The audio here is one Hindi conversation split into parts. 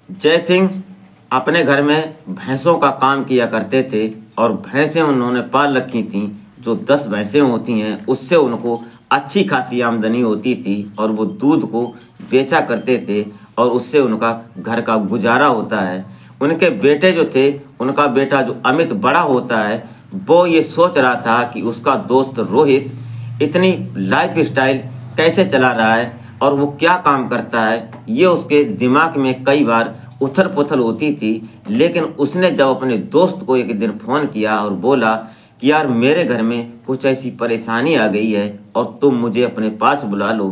जय सिंह अपने घर में भैंसों का काम किया करते थे और भैंसें उन्होंने पाल रखी थीं। जो 10 भैंसें होती हैं उससे उनको अच्छी खासी आमदनी होती थी और वो दूध को बेचा करते थे और उससे उनका घर का गुजारा होता है। उनके बेटे जो थे, उनका बेटा जो अमित बड़ा होता है, वो ये सोच रहा था कि उसका दोस्त रोहित इतनी लाइफ स्टाइल कैसे चला रहा है और वो क्या काम करता है, ये उसके दिमाग में कई बार उथल पुथल होती थी। लेकिन उसने जब अपने दोस्त को एक दिन फ़ोन किया और बोला कि यार मेरे घर में कुछ ऐसी परेशानी आ गई है और तुम मुझे अपने पास बुला लो,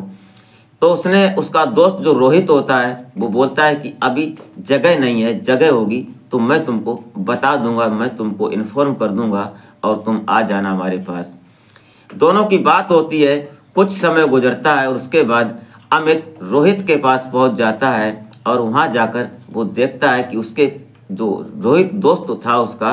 तो उसका दोस्त जो रोहित होता है वो बोलता है कि अभी जगह नहीं है, जगह होगी तो मैं तुमको बता दूंगा, मैं तुमको इन्फॉर्म कर दूंगा और तुम आ जाना हमारे पास। दोनों की बात होती है, कुछ समय गुजरता है और उसके बाद अमित रोहित के पास पहुंच जाता है और वहां जाकर वो देखता है कि उसके जो रोहित दोस्त था उसका,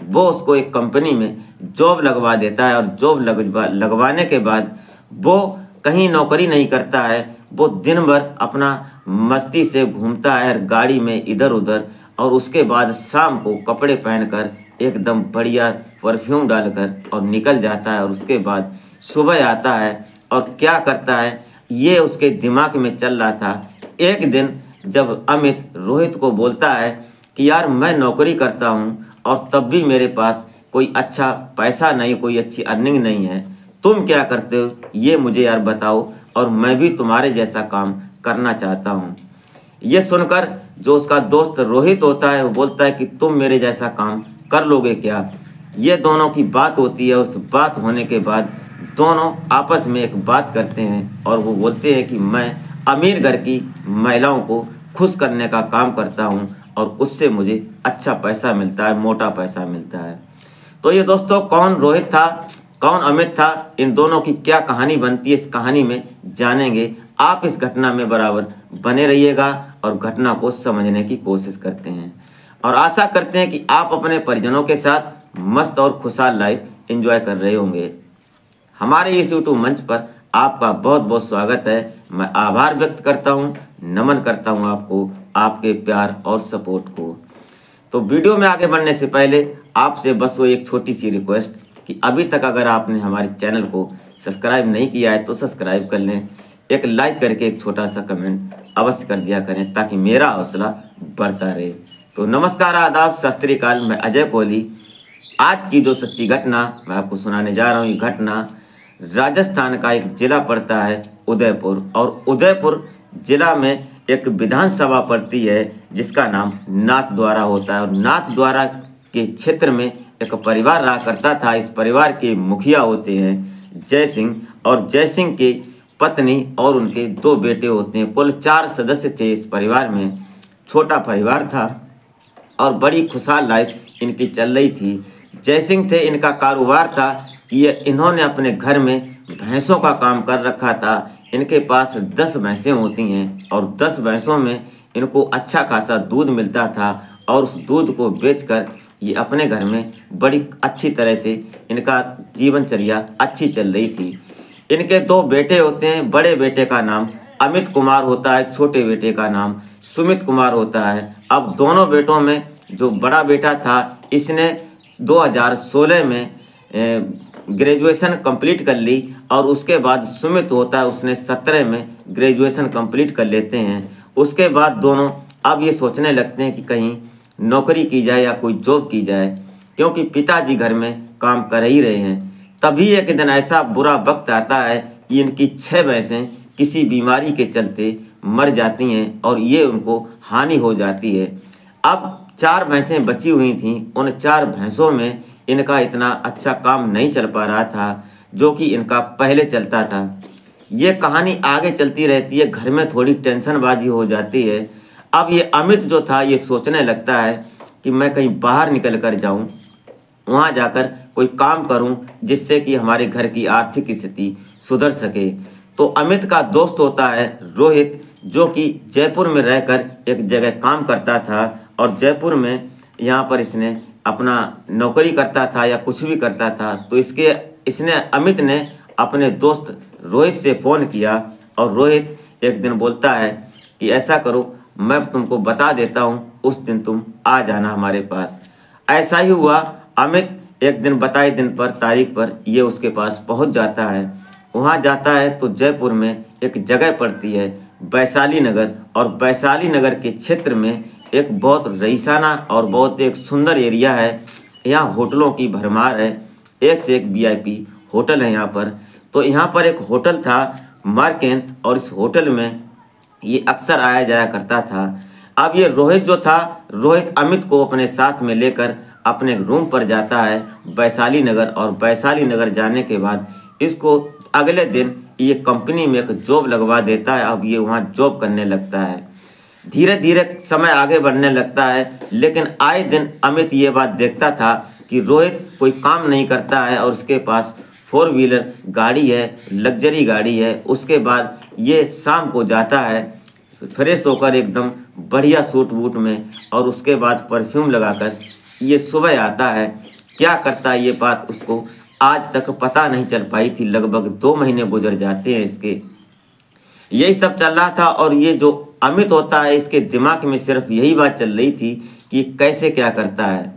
वो उसको एक कंपनी में जॉब लगवा देता है और जॉब लगवाने के बाद वो कहीं नौकरी नहीं करता है। वो दिन भर अपना मस्ती से घूमता है गाड़ी में इधर उधर और उसके बाद शाम को कपड़े पहनकर एकदम बढ़िया परफ्यूम डालकर और निकल जाता है और उसके बाद सुबह आता है और क्या करता है ये उसके दिमाग में चल रहा था। एक दिन जब अमित रोहित को बोलता है कि यार मैं नौकरी करता हूँ और तब भी मेरे पास कोई अच्छा पैसा नहीं, कोई अच्छी अर्निंग नहीं है, तुम क्या करते हो ये मुझे यार बताओ और मैं भी तुम्हारे जैसा काम करना चाहता हूँ। ये सुनकर जो उसका दोस्त रोहित होता है वो बोलता है कि तुम मेरे जैसा काम कर लोगे क्या। ये दोनों की बात होती है। उस बात होने के बाद दोनों आपस में एक बात करते हैं और वो बोलते हैं कि मैं अमीर घर की महिलाओं को खुश करने का काम करता हूँ और उससे मुझे अच्छा पैसा मिलता है, मोटा पैसा मिलता है। तो ये दोस्तों कौन रोहित था, कौन अमित था, इन दोनों की क्या कहानी बनती है, इस कहानी में जानेंगे। आप इस घटना में बराबर बने रहिएगा और घटना को समझने की कोशिश करते हैं और आशा करते हैं कि आप अपने परिजनों के साथ मस्त और खुशहाल लाइफ एंजॉय कर रहे होंगे। हमारे इस यूट्यूब मंच पर आपका बहुत बहुत स्वागत है। मैं आभार व्यक्त करता हूँ, नमन करता हूँ आपको, आपके प्यार और सपोर्ट को। तो वीडियो में आगे बढ़ने से पहले आपसे बस वो एक छोटी सी रिक्वेस्ट कि अभी तक अगर आपने हमारे चैनल को सब्सक्राइब नहीं किया है तो सब्सक्राइब कर लें, एक लाइक करके एक छोटा सा कमेंट अवश्य कर दिया करें ताकि मेरा हौसला बढ़ता रहे। तो नमस्कार, आदाब, सत श्री अकाल, मैं अजय कोहली। आज की जो सच्ची घटना मैं आपको सुनाने जा रहा हूँ, ये घटना राजस्थान का एक जिला पड़ता है उदयपुर, और उदयपुर जिला में एक विधानसभा पड़ती है जिसका नाम नाथद्वारा होता है। और नाथद्वारा के क्षेत्र में एक परिवार रहा करता था। इस परिवार के मुखिया होते हैं जय सिंह, और जय सिंह की पत्नी और उनके 2 बेटे होते हैं। कुल 4 सदस्य थे इस परिवार में। छोटा परिवार था और बड़ी खुशहाल लाइफ इनकी चल रही थी। जय सिंह थे, इनका कारोबार था कि इन्होंने अपने घर में भैंसों का काम कर रखा था। इनके पास 10 भैंसें होती हैं और 10 भैंसों में इनको अच्छा खासा दूध मिलता था और उस दूध को बेचकर ये अपने घर में बड़ी अच्छी तरह से इनका जीवनचर्या अच्छी चल रही थी। इनके 2 बेटे होते हैं। बड़े बेटे का नाम अमित कुमार होता है, छोटे बेटे का नाम सुमित कुमार होता है। अब दोनों बेटों में जो बड़ा बेटा था इसने 2016 में ग्रेजुएशन कंप्लीट कर ली और उसके बाद सुमित होता है, उसने 17 में ग्रेजुएशन कंप्लीट कर लेते हैं। उसके बाद दोनों अब ये सोचने लगते हैं कि कहीं नौकरी की जाए या कोई जॉब की जाए, क्योंकि पिताजी घर में काम कर ही रहे हैं। तभी एक दिन ऐसा बुरा वक्त आता है कि इनकी 6 भैंसें किसी बीमारी के चलते मर जाती हैं और ये उनको हानि हो जाती है। अब 4 भैंसें बची हुई थीं। उन 4 भैंसों में इनका इतना अच्छा काम नहीं चल पा रहा था जो कि इनका पहले चलता था। ये कहानी आगे चलती रहती है, घर में थोड़ी टेंशनबाजी हो जाती है। अब ये अमित जो था ये सोचने लगता है कि मैं कहीं बाहर निकल कर जाऊँ, वहाँ जाकर कोई काम करूँ जिससे कि हमारे घर की आर्थिक स्थिति सुधर सके। तो अमित का दोस्त होता है रोहित, जो कि जयपुर में रहकर एक जगह काम करता था और जयपुर में यहाँ पर इसने अपना नौकरी करता था या कुछ भी करता था। तो इसने अमित ने अपने दोस्त रोहित से फ़ोन किया और रोहित एक दिन बोलता है कि ऐसा करो, मैं तुमको बता देता हूँ, उस दिन तुम आ जाना हमारे पास। ऐसा ही हुआ। अमित एक दिन बताए दिन पर तारीख पर ये उसके पास पहुँच जाता है। वहाँ जाता है तो जयपुर में एक जगह पड़ती है वैशाली नगर, और वैशाली नगर के क्षेत्र में एक बहुत रईसाना और बहुत एक सुंदर एरिया है। यहाँ होटलों की भरमार है, एक से एक वीआईपी होटल है यहाँ पर। तो यहाँ पर एक होटल था मार्केन, और इस होटल में ये अक्सर आया जाया करता था। अब ये रोहित जो था, रोहित अमित को अपने साथ में लेकर अपने रूम पर जाता है वैशाली नगर, और वैशाली नगर जाने के बाद इसको अगले दिन ये कंपनी में एक जॉब लगवा देता है। अब ये वहाँ जॉब करने लगता है। धीरे धीरे समय आगे बढ़ने लगता है, लेकिन आए दिन अमित ये बात देखता था कि रोहित कोई काम नहीं करता है और उसके पास 4 व्हीलर गाड़ी है, लग्जरी गाड़ी है। उसके बाद ये शाम को जाता है फ्रेश होकर एकदम बढ़िया सूट बूट में, और उसके बाद परफ्यूम लगाकर ये सुबह आता है। क्या करता है ये बात उसको आज तक पता नहीं चल पाई थी। लगभग 2 महीने गुजर जाते हैं इसके। यही सब चल रहा था, और ये जो अमित होता है इसके दिमाग में सिर्फ यही बात चल रही थी कि कैसे क्या करता है।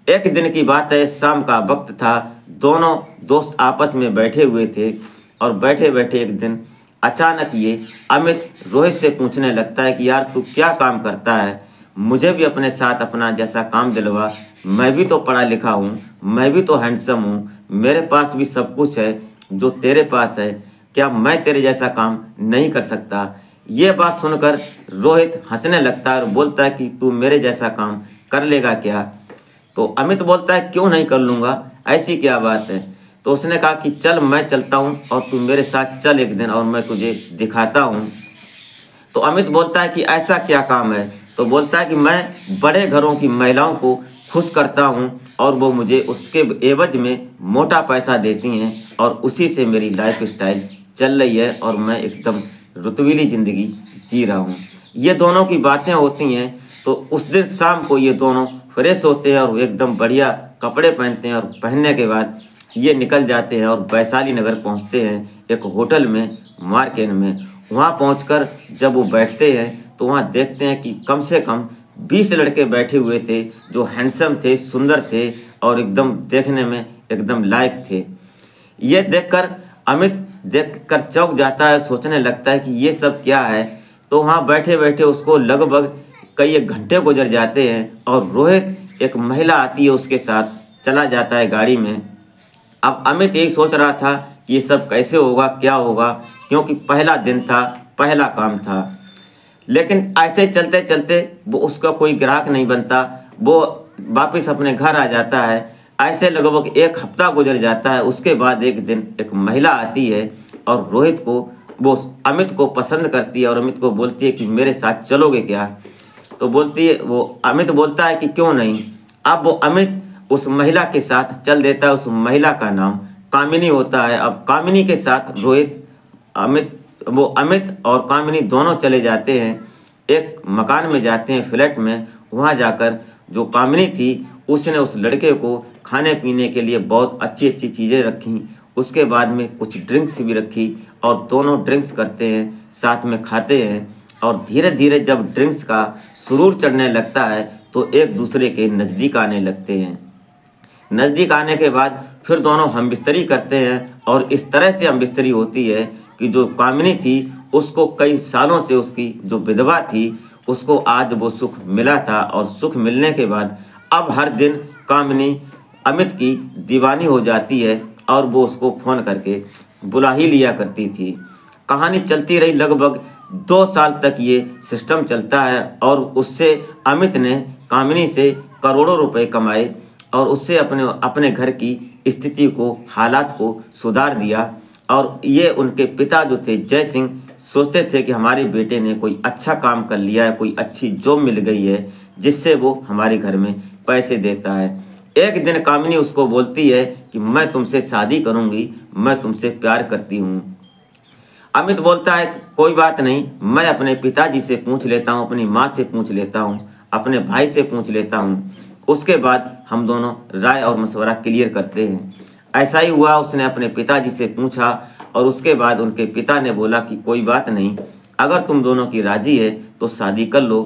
एक दिन की बात है, शाम का वक्त था, दोनों दोस्त आपस में बैठे हुए थे, और बैठे बैठे एक दिन अचानक ये अमित रोहित से पूछने लगता है कि यार तू क्या काम करता है, मुझे भी अपने साथ अपना जैसा काम दिलवा। मैं भी तो पढ़ा लिखा हूँ, मैं भी तो हैंडसम हूँ, मेरे पास भी सब कुछ है जो तेरे पास है, क्या मैं तेरे जैसा काम नहीं कर सकता। ये बात सुनकर रोहित हंसने लगता है और बोलता है कि तू मेरे जैसा काम कर लेगा क्या। तो अमित बोलता है क्यों नहीं कर लूँगा, ऐसी क्या बात है। तो उसने कहा कि चल मैं चलता हूँ और तू मेरे साथ चल एक दिन, और मैं तुझे दिखाता हूँ। तो अमित बोलता है कि ऐसा क्या काम है। तो बोलता है कि मैं बड़े घरों की महिलाओं को खुश करता हूँ, और वो मुझे उसके एवज में मोटा पैसा देती हैं, और उसी से मेरी लाइफ स्टाइल चल रही है, और मैं एकदम रुतबीली ज़िंदगी जी रहा हूँ। ये दोनों की बातें होती हैं। तो उस दिन शाम को ये दोनों फ्रेश होते हैं और एकदम बढ़िया कपड़े पहनते हैं, और पहनने के बाद ये निकल जाते हैं और वैशाली नगर पहुँचते हैं एक होटल में मार्केन में। वहाँ पहुँचकर जब वो बैठते हैं तो वहाँ देखते हैं कि कम से कम 20 लड़के बैठे हुए थे जो हैंडसम थे, सुंदर थे, और एकदम देखने में एकदम लायक थे। ये देखकर अमित देखकर चौंक जाता है, सोचने लगता है कि ये सब क्या है। तो वहाँ बैठे बैठे उसको लगभग कई एक घंटे गुजर जाते हैं, और रोहित एक महिला आती है उसके साथ चला जाता है गाड़ी में। अब अमित यही सोच रहा था कि ये सब कैसे होगा, क्या होगा, क्योंकि पहला दिन था, पहला काम था। लेकिन ऐसे चलते चलते वो उसका कोई ग्राहक नहीं बनता, वो वापस अपने घर आ जाता है। ऐसे लगभग 1 हफ्ता गुजर जाता है। उसके बाद एक दिन एक महिला आती है और रोहित को, वो अमित को पसंद करती है, और अमित को बोलती है कि मेरे साथ चलोगे क्या। तो बोलती है, वो अमित बोलता है कि क्यों नहीं। अब वो अमित उस महिला के साथ चल देता है। उस महिला का नाम कामिनी होता है। अब कामिनी के साथ रोहित अमित और कामिनी दोनों चले जाते हैं, एक मकान में जाते हैं, फ्लैट में। वहाँ जाकर जो कामिनी थी उसने उस लड़के को खाने पीने के लिए बहुत अच्छी अच्छी चीज़ें रखी, उसके बाद में कुछ ड्रिंक्स भी रखी, और दोनों ड्रिंक्स करते हैं, साथ में खाते हैं। और धीरे धीरे जब ड्रिंक्स का सुरूर चढ़ने लगता है तो एक दूसरे के नज़दीक आने लगते हैं। नज़दीक आने के बाद फिर दोनों हमबिस्तरी करते हैं, और इस तरह से हमबिस्तरी होती है कि जो कामिनी थी उसको कई सालों से उसकी जो विधवा थी उसको आज वो सुख मिला था, और सुख मिलने के बाद अब हर दिन कामिनी अमित की दीवानी हो जाती है, और वो उसको फ़ोन करके बुला ही लिया करती थी। कहानी चलती रही, लगभग 2 साल तक ये सिस्टम चलता है, और उससे अमित ने कामिनी से करोड़ों रुपए कमाए, और उससे अपने घर की स्थिति को, हालात को सुधार दिया। और ये उनके पिता जो थे जय सिंह, सोचते थे कि हमारे बेटे ने कोई अच्छा काम कर लिया है, कोई अच्छी जॉब मिल गई है जिससे वो हमारे घर में पैसे देता है। एक दिन कामिनी उसको बोलती है कि मैं तुमसे शादी करूँगी, मैं तुमसे प्यार करती हूँ। अमित बोलता है कोई बात नहीं, मैं अपने पिताजी से पूछ लेता हूँ, अपनी माँ से पूछ लेता हूँ, अपने भाई से पूछ लेता हूँ, उसके बाद हम दोनों राय और मशवरा क्लियर करते हैं। ऐसा ही हुआ, उसने अपने पिताजी से पूछा, और उसके बाद उनके पिता ने बोला कि कोई बात नहीं, अगर तुम दोनों की राजी है तो शादी कर लो।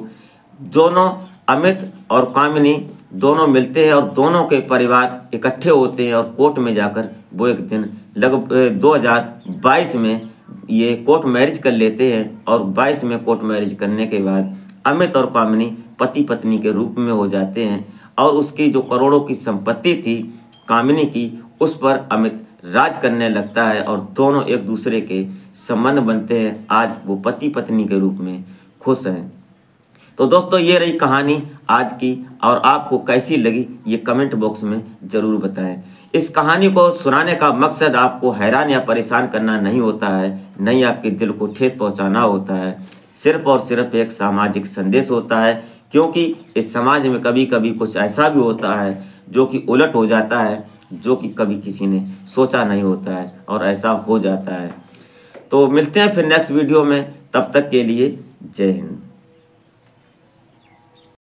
दोनों अमित और कामिनी दोनों मिलते हैं और दोनों के परिवार इकट्ठे होते हैं और कोर्ट में जाकर वो एक दिन लगभग 2022 में ये कोर्ट मैरिज कर लेते हैं। और 22 में कोर्ट मैरिज करने के बाद अमित और कामिनी पति पत्नी के रूप में हो जाते हैं और उसकी जो करोड़ों की संपत्ति थी कामिनी की, उस पर अमित राज करने लगता है और दोनों एक दूसरे के संबंध बनते हैं। आज वो पति पत्नी के रूप में खुश हैं। तो दोस्तों ये रही कहानी आज की, और आपको कैसी लगी ये कमेंट बॉक्स में ज़रूर बताएं। इस कहानी को सुनाने का मकसद आपको हैरान या परेशान करना नहीं होता है, नहीं आपके दिल को ठेस पहुंचाना होता है। सिर्फ और सिर्फ एक सामाजिक संदेश होता है, क्योंकि इस समाज में कभी कभी कुछ ऐसा भी होता है जो कि उलट हो जाता है, जो कि कभी किसी ने सोचा नहीं होता है और ऐसा हो जाता है। तो मिलते हैं फिर नेक्स्ट वीडियो में, तब तक के लिए जय हिंद।